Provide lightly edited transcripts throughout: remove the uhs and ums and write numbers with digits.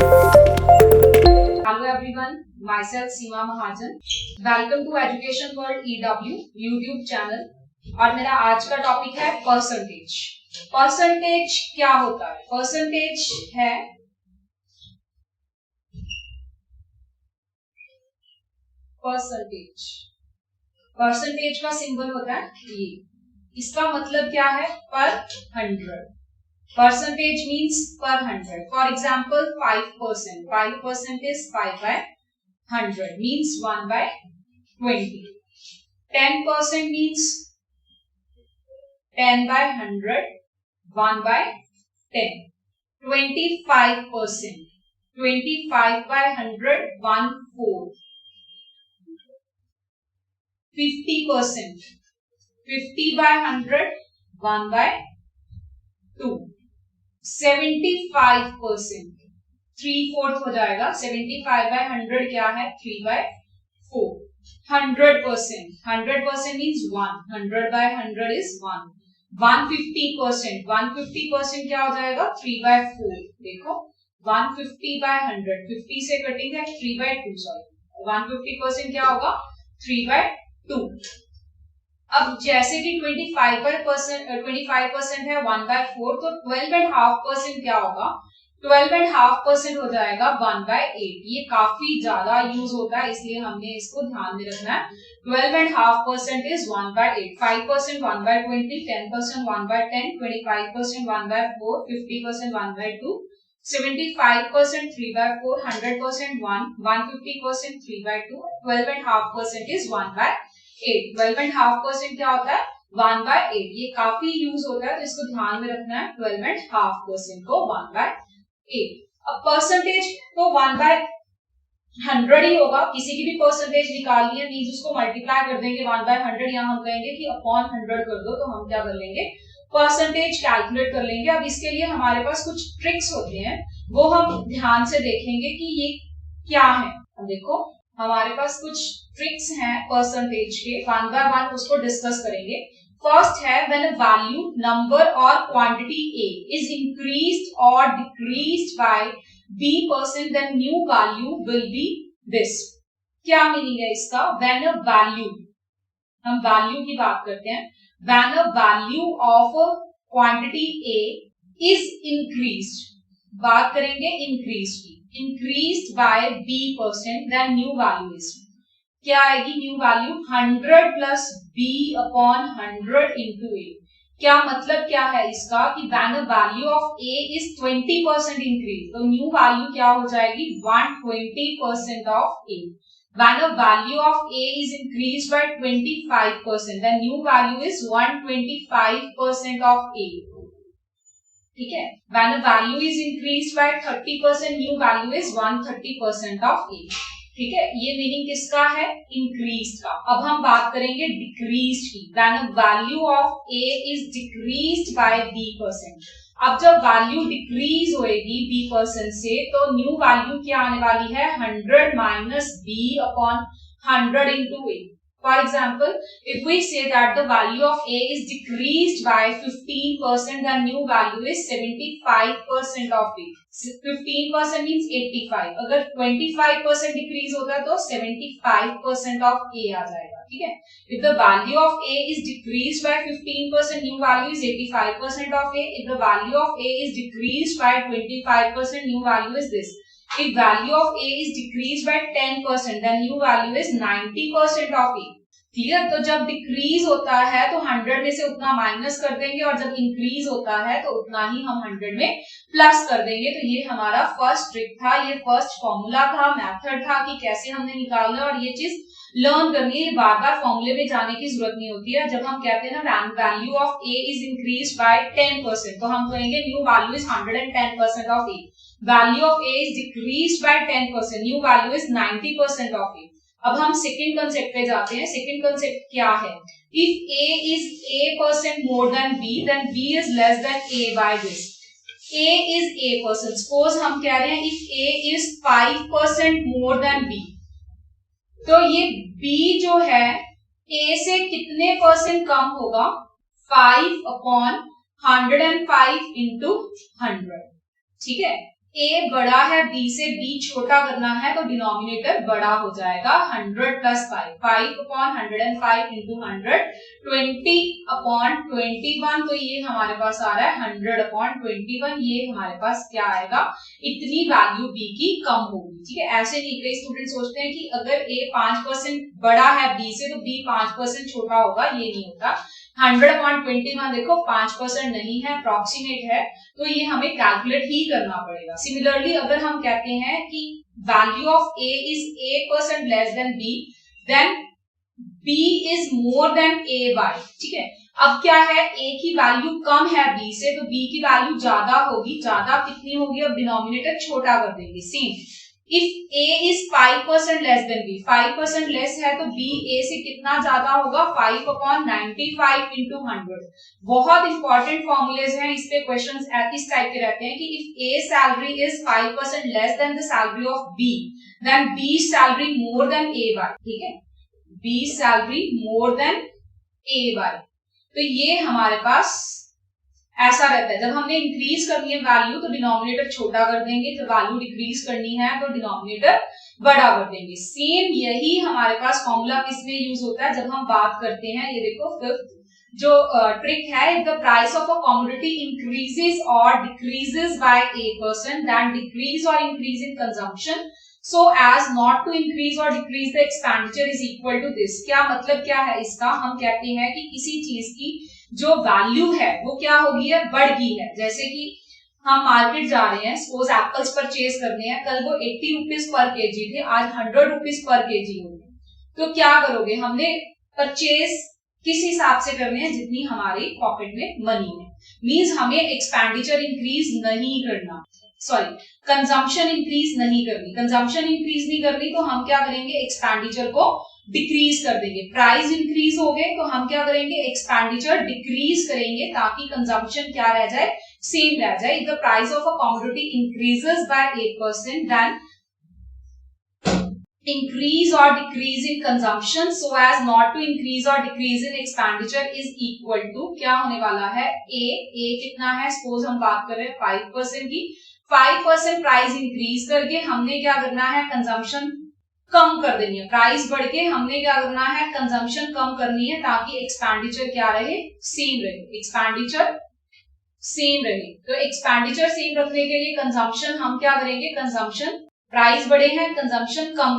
Hello everyone, myself Seema Mahajan. Welcome to Education World EW YouTube channel. और मेरा आज का टॉपिक है परसेंटेज। परसेंटेज क्या होता है? परसेंटेज है परसेंटेज का सिंबल होता है ये। इसका मतलब क्या है? पर 100। Percentage means per 100. For example, 5%. 5% is 5 by 100 means 1 by 20. 10% means 10 by 100, 1 by 10. 25%. 25 by 100, 1 4. 50%. 50 by 100, 1 by 2. 75%, 3/4 हो जाएगा। 75 by 100 क्या है? 3 by 4. 100%, 100% means 1. 100 by 100 is 1. 150%, 150% क्या हो जाएगा? 3 by 4. देखो 150 by 100, 50 से कटिंग है 3 by 2 सॉरी। 150% क्या होगा? 3 by 2. अब जैसे कि 25% है 1 by 4, तो 12.5% क्या होगा? 12.5% हो जाएगा 1 by 8. ये काफी ज्यादा यूज होता है, इसलिए हमने इसको ध्यान में रखना है। 12.5% is 1 by 8. 5% 1 by 20, 10% 1 by 10, 25% 1 by 4, 50% 1 by 2, 75% 3 by 4, 100% 1, 150% 3 by 2, 12.5% is 1 by 8. 12.5% क्या होता है? 1 by 8. ये काफी यूज होता है, तो इसको ध्यान में रखना है। 12.5% को 1 by 8. अब परसेंटेज तो 1 by 100 ही होगा। किसी की भी परसेंटेज निकालनी है मींस उसको मल्टीप्लाई कर देंगे 1 by 100, या हम कहेंगे कि अपॉन 100 कर दो, तो हम क्या कर लेंगे? परसेंटेज कैलकुलेट कर लेंगे। अब इसके लिए हमारे पास कुछ ट्रिक्स होते हैं, वो हम ध्यान से देखेंगे कि ये क्या है। अब देखो हमारे पास कुछ ट्रिक्स हैं परसेंटेज के, 1 by 1 उसको डिस्कस करेंगे। फर्स्ट है व्हेन अ वैल्यू, नंबर और क्वांटिटी a इज इंक्रीज्ड और decreased by b% then new value will be this. क्या मीनिंग है इसका? व्हेन अ वैल्यू, हम वैल्यू की बात करते हैं, when a value of quantity a is increased, बात करेंगे इंक्रीज की, increased by b%, then new value is क्या आएगी? New value 100 plus b upon 100 into a। क्या मतलब क्या है इसका? कि when the value of a is 20% increase, तो न्यू वैल्यू क्या हो जाएगी? 120% of a। When the value of a is increased by 25%, then new value is 125% of a। ठीक है। When the value is increased by 30%, new value is 130% of a। ठीक है, ये meaning किसका है? इंक्रीज का। अब हम बात करेंगे डिक्रीज की। When the value of a is decreased by b%, अब जब वैल्यू डिक्रीज होएगी b% से, तो न्यू वैल्यू क्या आने वाली है? 100 minus b upon 100 into a। For example, if we say that the value of a is decreased by 15%, the new value is 75% of a। 15% means 85। अगर 25% डिक्रीज होता है तो 75% of a आ जाएगा। ठीक है। If the value of a is decreased by 15%, new value is 85% of a। If the value of a is decreased by 25%, new value is this। If value of a is decreased by 10%, then new value is 90% of a। Clear? तो जब decrease होता है तो 100 में से उतना minus कर देंगे, और जब इंक्रीज होता है तो उतना ही हम 100 में प्लस कर देंगे। तो ये हमारा फर्स्ट ट्रिक था, ये फर्स्ट फॉर्मूला था, मेथड था कि कैसे हमने निकालना है, और ये चीज लर्न करनी है। बार बार फॉर्मूले में जाने की जरूरत नहीं होती है। जब हम कहते हैं ना value of a is increase by 10%, तो हम कहेंगे new value is 110% of a। Value of a is decrease by 10%, new value is 90% of a। अब हम सेकंड कंसेप्ट पे जाते हैं। सेकंड कंसेप्ट क्या है? If a is a% more than b, then b is less than a by this। a is a%, suppose हम कह रहे हैं if a is 5% more than b, तो ये b जो है a से कितने परसेंट कम होगा? 5 upon 105 into 100। ठीक है, ए बड़ा है बी से, बी छोटा करना है तो डिनोमिनेटर बड़ा हो जाएगा 100 प्लस 5, 5 अपॉन 105 इंटू 100, 20 अपॉन 21, तो ये हमारे पास आ रहा है 100 अपॉन 21, ये हमारे पास क्या आएगा, इतनी वैल्यू बी की कम होगी। ठीक है, ऐसे नहीं, कई स्टूडेंट सोचते हैं कि अगर ए 5% बड़ा है बी से तो बी 5% छोटा होगा, ये नहीं होता। 100 अपॉन 21 देखो 5% नहीं है, अप्रॉक्सीमेट है, तो ये हमें कैलकुलेट ही करना पड़ेगा। सिमिलरली अगर हम कहते हैं कि value of A is 8% less than B, then B is more than A by, ठीक है। अब क्या है, ए की वैल्यू कम है बी से, तो बी की वैल्यू ज्यादा होगी, ज्यादा कितनी होगी, अब डिनोमिनेटर छोटा कर देंगे। Same, if a is 5% less then b, 5% less है तो b a से कितना ज्यादा होगा, 5 अपॉन 95 इंटू 100। बहुत इंपॉर्टेंट फॉर्मूलेज हैं, इस पे क्वेश्चंस इस टाइप के रहते हैं कि if a salary is 5% less than the salary of b, then b salary more than a by, ठीक है, b salary more than a by. तो ये हमारे पास ऐसा रहता है, जब हमने इंक्रीज करनी है वैल्यू तो डिनोमिनेटर छोटा कर देंगे, जब वैल्यू डिक्रीज करनी है तो डिनोमिनेटर बड़ा कर देंगे। सेम यही हमारे पास फॉर्मूला किसमें यूज होता है, जब हम बात करते हैं, ये देखो फिफ्थ जो ट्रिक है, if the price of a commodity increases और डिक्रीजेस बाय 8%, देन डिक्रीज और increase in consumption so as not to increase or decrease the expenditure is equal to this। क्या मतलब क्या है इसका, हम कहते हैं कि किसी चीज की जो वैल्यू है वो क्या हो गई है, बढ़ गई है। जैसे कि हम मार्केट जा रहे हैं, सपोज एप्पल्स परचेज करने हैं, कल वो 80 रुपीज पर केजी थे, आज 100 रुपीज पर केजी होंगे, तो क्या करोगे, हमने परचेज किस हिसाब से करने हैं, जितनी हमारी पॉकेट में मनी है, मींस हमें एक्सपेंडिचर इंक्रीज नहीं करना, सॉरी कंजम्पशन इंक्रीज नहीं करनी। कंजम्पशन इंक्रीज नहीं करनी तो हम क्या करेंगे, एक्सपेंडिचर को डिक्रीज कर देंगे। प्राइस इंक्रीज हो गए तो हम क्या करेंगे, एक्सपेंडिचर डिक्रीज करेंगे, ताकि कंजम्पशन क्या रह जाए, सेम रह जाए। If the price of a commodity increases by 8%, then increase or decrease in consumption so as not to increase or decrease in expenditure is equal to, क्या होने वाला है, a कितना है, सपोज हम बात कर रहे हैं 5% की, 5% प्राइस इंक्रीज करके हमने क्या करना है, कंजम्पशन कम कर देनी है। प्राइस बढ़ के हमने क्या करना है, कंजम्पशन कम करनी है, ताकि एक्सपेंडिचर क्या रहे, सेम रहे, एक्सपेंडिचर सेम रहे। तो एक्सपेंडिचर सेम रखने के लिए कंजम्पशन हम क्या करेंगे, कंजम्पशन प्राइस बढ़े हैं, कंजम्पशन कम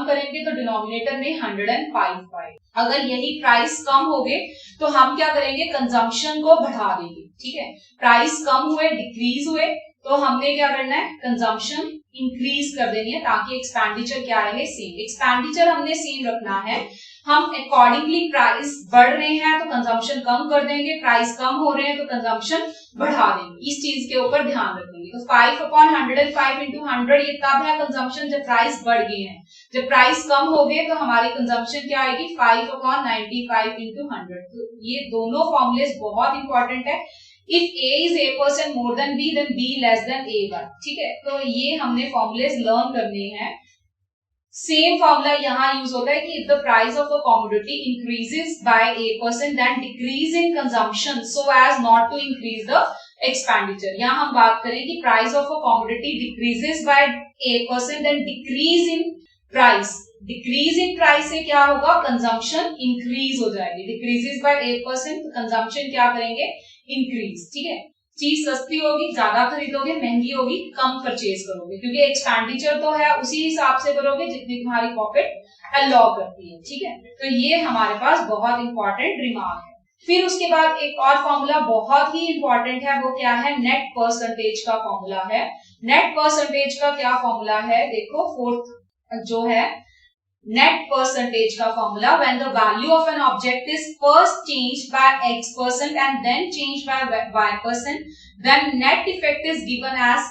करेंगे तो डिनोमिनेटर में 105। अगर यही प्राइस कम हो गए तो हम क्या करेंगे, कंजम्पशन को बढ़ा देंगे। ठीक है, प्राइस कम हुए, डिक्रीज हुए, तो हमने क्या करना है, कंजम्पशन इंक्रीज कर देनी है, ताकि एक्सपेंडिचर क्या रहे, सेम। एक्सपेंडिचर हमने सेम रखना है, हम अकॉर्डिंगली प्राइस बढ़ रहे हैं तो कंजम्पशन कम कर देंगे, प्राइस कम हो रहे हैं तो कंजम्पशन बढ़ा देंगे। इस चीज के ऊपर ध्यान रखेंगे। तो 5 अपॉन 105 इंटू 100 ये तब है कंजम्पशन जब प्राइस बढ़ गए हैं। जब प्राइस कम हो गए तो हमारी कंजम्पशन क्या आएगी, 5 अपॉन 95 इंटू 100। तो ये दोनों फॉर्मुलेस बहुत इंपॉर्टेंट है। If a is 8% more than b, then b less than a bar। ठीक है, तो ये हमने फॉर्मुलेस लर्न करने हैं। सेम फॉर्मूला यहाँ यूज होता है कि if the price of a commodity increases by 8%, then decrease in consumption so as not to increase the expenditure. यहाँ हम बात करें कि price of a commodity decreases by 8%, then decrease in price. Decrease in price से क्या होगा, consumption increase हो जाएगी। डिक्रीजेस बाय 8%, कंजम्पशन क्या करेंगे, इंक्रीज। ठीक है, चीज सस्ती होगी, ज्यादा खरीदोगे, महंगी होगी, कम परचेज करोगे, क्योंकि एक्सपेंडिचर तो है उसी हिसाब से करोगे जितनी तुम्हारी पॉकेट अलाउ करती है। ठीक है, तो ये हमारे पास बहुत इंपॉर्टेंट रिमार्क है। फिर उसके बाद एक और फॉर्मूला बहुत ही इंपॉर्टेंट है, वो क्या है, नेट परसेंटेज का फॉर्मूला है। नेट परसेंटेज का क्या फॉर्मूला है, देखो फोर्थ जो है नेट परसेंटेज का formula, when the value of an object is first changed by x% and then changed by y%, then net effect is given as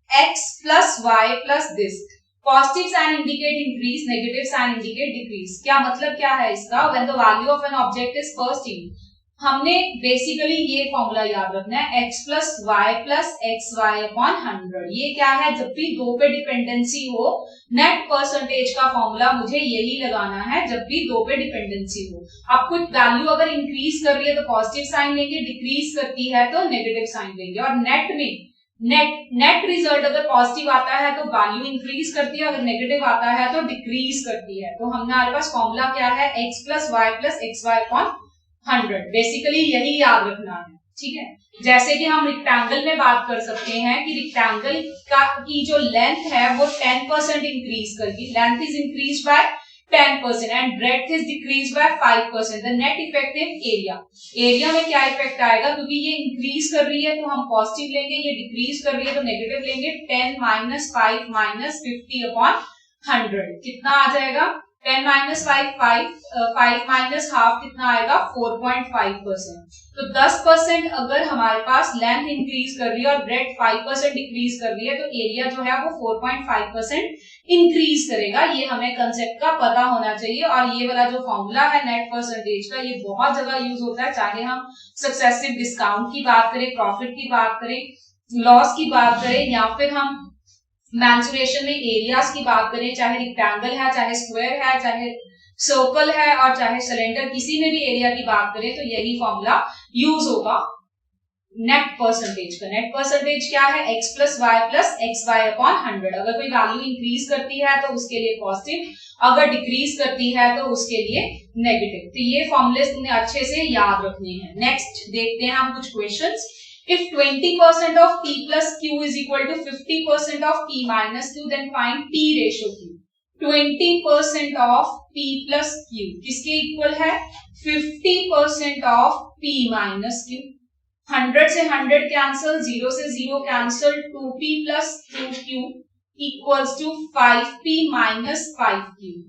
x plus y plus this. Positive sign indicate increase, negative sign indicate decrease. क्या मतलब क्या है इसका, when the value of an object is first change, हमने basically ये formula याद रखना है, x plus y plus x y upon 100। ये क्या है, जब भी दो पे डिपेंडेंसी हो, नेट परसेंटेज का फॉर्मूला मुझे यही लगाना है जब भी दो पे डिपेंडेंसी हो। अब कुछ वैल्यू अगर इंक्रीज कर रही है तो पॉजिटिव साइन लेंगे, डिक्रीज करती है तो नेगेटिव साइन लेंगे। और नेट में नेट रिजल्ट अगर पॉजिटिव आता है तो वैल्यू इंक्रीज करती है, अगर नेगेटिव आता है तो डिक्रीज करती है। तो हमारे पास फॉर्मूला क्या है, x plus y plus x y upon 100। Basically यही याद रखना है, ठीक है। जैसे कि हम रेक्टेंगल में बात कर सकते हैं कि रेक्टेंगल की जो लेंथ है वो 10% इंक्रीज करगी, length is increase by 10% and breadth is decreased by 5%. The net effective area, area में क्या इफेक्ट आएगा, क्योंकि ये इंक्रीज कर रही है तो हम पॉजिटिव लेंगे, ये डिक्रीज कर रही है तो नेगेटिव लेंगे। 10 माइनस 5 माइनस 50 अपॉन 100 कितना आ जाएगा, 10 माइनस 5 माइनस हाफ कितना आएगा 4.5%। तो 10% अगर हमारे पास लेंथ इंक्रीज कर रही है और ब्रेड 5% डिक्रीज कर रही है तो एरिया जो है वो 4.5% इंक्रीज करेगा। ये हमें कंसेप्ट का पता होना चाहिए। और ये वाला जो फॉर्मूला है नेट परसेंटेज का, ये बहुत जगह यूज होता है, चाहे हम सक्सेसिव डिस्काउंट की बात करें, प्रॉफिट की बात करें, लॉस की बात करें, या फिर हम मेंसुरेशन में एरियाज की बात करें, चाहे रेक्टेंगल है, चाहे स्क्वायर है, चाहे सर्कल है और चाहे सिलेंडर, किसी में भी एरिया की बात करें तो यही फॉर्मूला यूज होगा नेट परसेंटेज का। नेट परसेंटेज क्या है, x plus y plus x y upon 100। अगर कोई वैल्यू इंक्रीज करती है तो उसके लिए पॉजिटिव, अगर डिक्रीज करती है तो उसके लिए नेगेटिव। तो ये फॉर्मूले तुमने अच्छे से याद रखने हैं। नेक्स्ट देखते हैं हम कुछ questions. If 20% of p plus q is equal to 50% of p minus q, then find p ratio q. 20% of p plus q किसके इक्वल है, 50% of p minus q। 100 से 100 कैंसल, 0 से 0 cancel, 2p plus 2q equals to 5p minus 5q।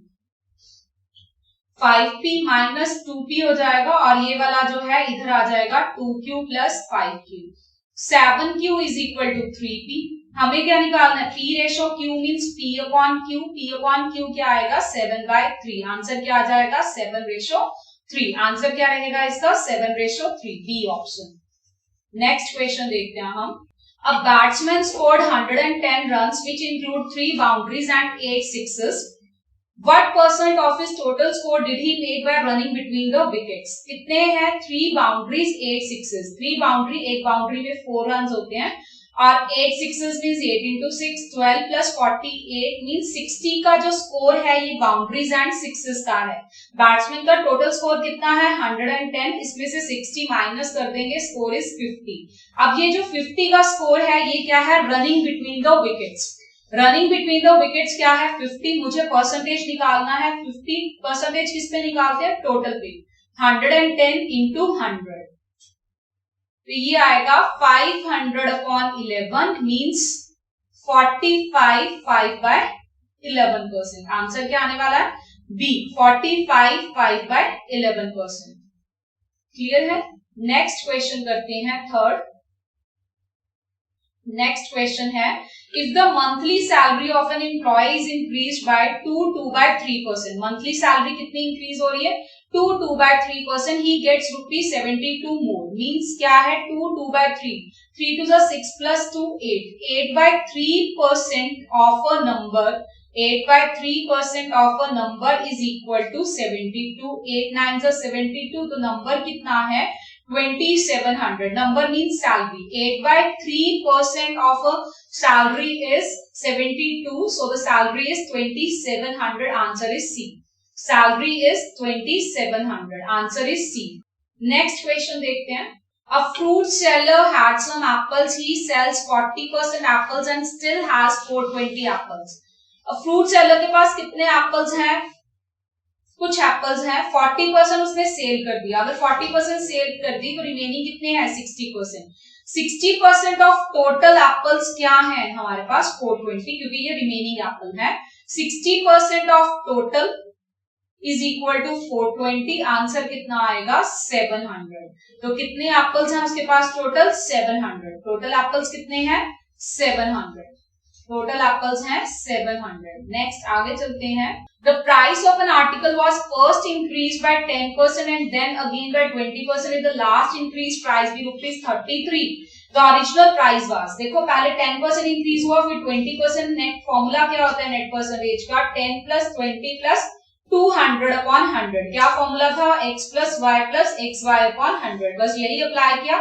5p minus 2p हो जाएगा और ये वाला जो है इधर आ जाएगा 2q plus 5q। 7q is equal to 3p। हमें क्या निकालना है, p ratio q means p upon q। p upon q क्या आएगा 7/3। आंसर क्या आ जाएगा 7/3। आंसर क्या रहेगा इसका 7/3, बी ऑप्शन। नेक्स्ट क्वेश्चन देखते हैं हम। A batsman scored 110 runs which include 3 boundaries and 8 sixes. What percent of his total score did he make by running between the wickets? कितने हैं, 3 बाउंड्रीज 8 सिक्सेस। 3 बाउंड्री, एक boundary में 4 run होते हैं और 8 sixes means 8 into 6 12 plus 48 means 60 का जो score है ये बाउंड्रीज एंड सिक्सेस का है। बैट्समैन का टोटल स्कोर कितना है 110, इसमें से 60 माइनस कर देंगे, स्कोर इज 50। अब ये जो 50 का स्कोर है ये क्या है, running between the wickets. Running between the wickets क्या है 50। मुझे परसेंटेज निकालना है, 50 परसेंटेज किस पे निकालते हैं, टोटल पे। 110 into 100 तो ये आएगा 500 अपॉन 11 मींस 45 5/11%। आंसर क्या आने वाला है, बी 45 5/11%। क्लियर है। नेक्स्ट क्वेश्चन करते हैं थर्ड। नेक्स्ट क्वेश्चन है, if the monthly salary of an employee is increased by 2/3%। Monthly salary कितनी इंक्रीज हो रही है, 2/3%। ही गेट्स ₹72 मोर मींस क्या है 2/3, 3 to the 6 plus 2 8, 8/3% of a number, 8/3% of a number is equal to 72। 8 9 72 तो number कितना है 2700। Number means salary. 8/3% of a salary is 72, so the salary is 2700। Answer is C. Salary is 2700। Answer is C. Next question देखते हैं। A fruit seller had some apples. He sells 40% apples and still has 420 apples. A fruit seller के पास कितने apples हैं, कुछ apples हैं, 40% उसने cell कर दिया। अगर 40% सेल कर दी तो रिमेनिंग कितने हैं 60%। 60% ऑफ टोटल एप्पल्स क्या हैं हमारे पास 420, क्योंकि ये रिमेनिंग एप्पल है। 60% of total is equal to 420। Answer कितना आएगा 700। तो कितने एप्पल्स हैं उसके पास टोटल 700। टोटल एप्पल्स कितने हैं 700। टोटल एप्पल्स हैं 700। नेक्स्ट आगे चलते हैं। The price of an article was first increased by 10% and then again by 20% if the last increased price be ₹33. The original price was, देखो पहले 10% इंक्रीज हुआ फिर 20%। नेट फॉर्मूला क्या होता है नेट परसेंटेज का, 10 plus 20 plus 200 upon 100। क्या formula था, x plus y plus xy upon 100। बस यही अप्लाई किया।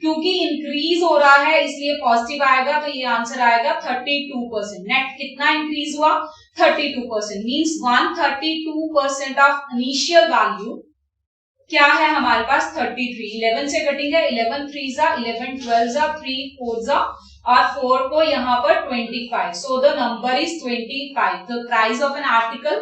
क्योंकि इंक्रीज हो रहा है इसलिए पॉजिटिव आएगा, तो ये आंसर आएगा 32%। नेट कितना इंक्रीज हुआ? 32%। मींस 132% ऑफ इनिशियल वैल्यू क्या है हमारे पास? 33। 11 से कटेंगे, 11 3 जा, 11 12 जा, 3 4 जा और 4 को यहाँ पर 25। So the number is 25। The price of an article,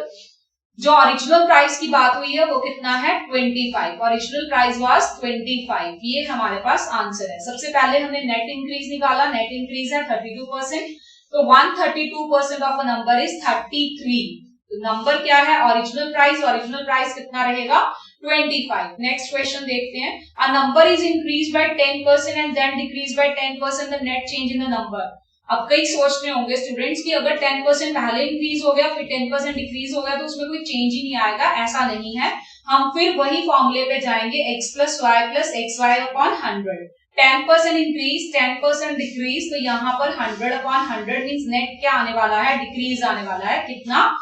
जो ओरिजिनल प्राइस की बात हुई है वो कितना है? 25। Original price was 25। ये हमारे पास आंसर है। सबसे पहले हमने नेट इंक्रीज निकाला, नेट इंक्रीज है 32%, तो 132% ऑफ अ नंबर इज 33। तो नंबर क्या है? Original price. ओरिजिनल प्राइस कितना रहेगा? 25। नेक्स्ट क्वेश्चन देखते हैं। A number is increase by 10% and then decrease by 10%, the net change in the number. अब कई सोच रहे होंगे स्टूडेंट्स कि अगर 10% पहले इंक्रीज हो गया फिर 10% डिक्रीज हो गया तो उसमें कोई चेंज ही नहीं आएगा। ऐसा नहीं है, हम फिर वही फॉर्मूले पे जाएंगे, x plus y plus x y upon 100। 10% increase 10% decrease, तो यहाँ पर 100 अपॉन 100 मीन्स नेट क्या आने वाला है? डिक्रीज आने वाला है। कितना?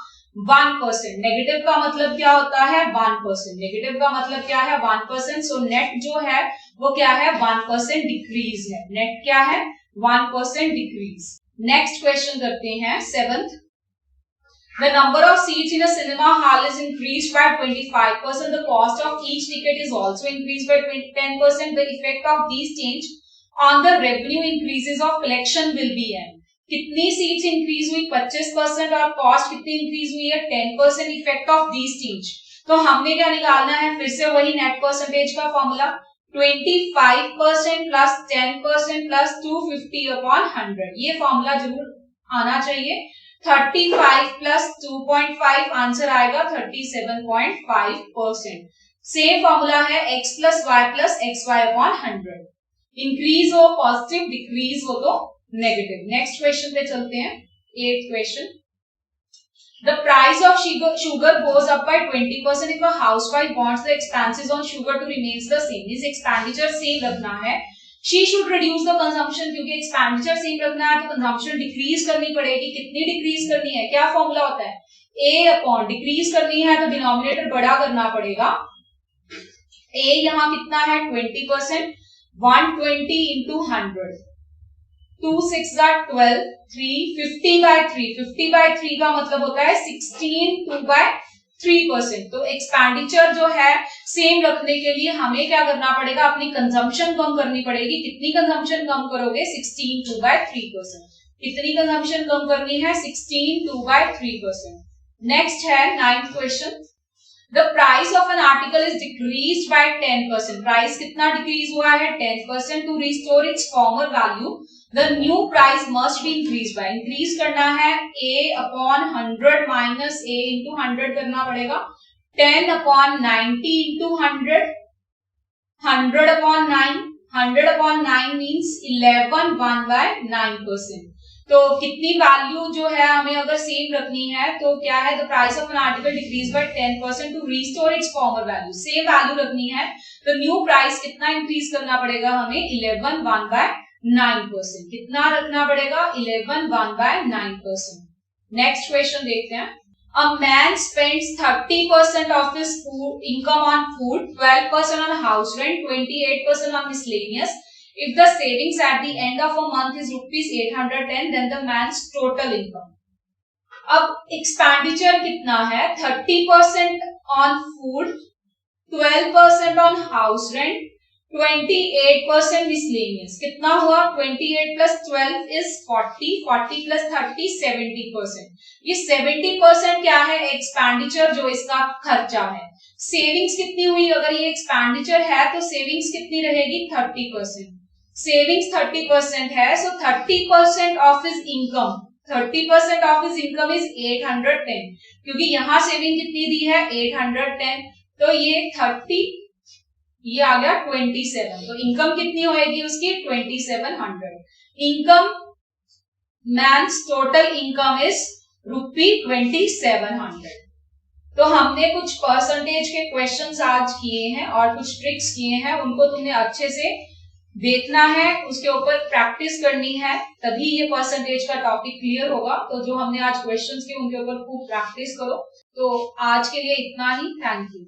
1%। नेगेटिव का मतलब क्या होता है? 1%। नेगेटिव का मतलब क्या है? 1%। सो नेट जो है वो क्या है? 1% डिक्रीज है। नेट क्या है? 1% डिक्रीज। नेक्स्ट क्वेश्चन करते हैं 7th। The number of seats in a cinema hall is increased by 25%. The cost of each ticket is also increased by 10%. The effect of these change on the revenue increases of collection will be n. कितनी seats increase हुई? 25% और cost कितनी increase हुई है? 10%। Effect of these change, तो हमने क्या निकालना है? फिर से वही नेट परसेंटेज का फॉर्मूला, 25% प्लस 10% प्लस 250 अपॉन 100। ये फॉर्मूला जरूर आना चाहिए। 35 प्लस 2.5 आंसर आएगा 37.5%। सेम फॉर्मूला है x plus y plus x y upon 100। Increase हो पॉजिटिव, डिक्रीज हो तो नेगेटिव। नेक्स्ट क्वेश्चन पे चलते हैं। 8th question. The price of sugar goes up by 20% if a housewife wants the expenses on sugar to remains the same. This expenditure same रखना है। She should reduce the consumption, क्योंकि expenditure same रखना है तो consumption decrease करनी पड़ेगी। कितनी decrease करनी है? क्या फॉर्मूला होता है? A अपॉन डिक्रीज करनी है तो डिनोमिनेटर बड़ा करना पड़ेगा। A यहाँ कितना है? 20%। 120 इंटू 100, 2 6 12, 3 50 by 3। 50 by 3 का मतलब होता है 16 2 by 3%। तो एक्सपेंडिचर जो है सेम रखने के लिए हमें क्या करना पड़ेगा? अपनी कंजम्पशन कम करनी पड़ेगी। कितनी कंजम्पशन कम करोगे? 16 2 by 3%। कितनी कंजम्पशन कम करनी है? 16 2 by 3%। नेक्स्ट है 9th question. The price of an article is decreased by 10%. Price कितना डिक्रीज हुआ है? 10%। To restore its former value, the new price must be increased by, increase करना है a upon 100 minus a into 100 करना पड़ेगा। 10 upon 90 into 100, 100 upon 9, 100 upon 9 means 11 1 by 9%। तो कितनी value जो है हमें अगर सेम रखनी है तो क्या है? The price of an article decrease by 10% to restore its former value. Same value रखनी है तो न्यू प्राइस कितना इंक्रीज करना पड़ेगा हमें? 11 1 by 9%। कितना रखना पड़ेगा? 11 1 by 9%। नेक्स्ट क्वेश्चन देखते हैं। A man spends 30% of his food income on food, 12% on house rent, 28% on miscellaneous. If the savings at the end of a month is rupees 810, then the man's total income. अब expenditure कितना है? 30% on food, 12% on house rent, 28% miscellaneous। कितना हुआ? 28 plus 12 is 40, 40 plus 30 70%। ये 70% क्या है? Expenditure जो इसका खर्चा है। सेविंग्स कितनी हुई? अगर ये एक्सपेंडिचर है तो सेविंग्स कितनी रहेगी? 30%। सेविंग्स 30% है, सो 30% of his income, 30% of his income is 810, क्योंकि यहां सेविंग कितनी दी है? 810, तो ये 30, ये आ गया 27, तो इनकम कितनी होएगी उसकी? 2700। Income, means total income is ₹2700। तो हमने कुछ परसेंटेज के क्वेश्चंस आज किए हैं और कुछ ट्रिक्स किए हैं, उनको तुमने अच्छे से देखना है, उसके ऊपर प्रैक्टिस करनी है, तभी ये परसेंटेज का टॉपिक क्लियर होगा। तो जो हमने आज क्वेश्चंस किए उनके ऊपर खूब प्रैक्टिस करो। तो आज के लिए इतना ही। Thank you.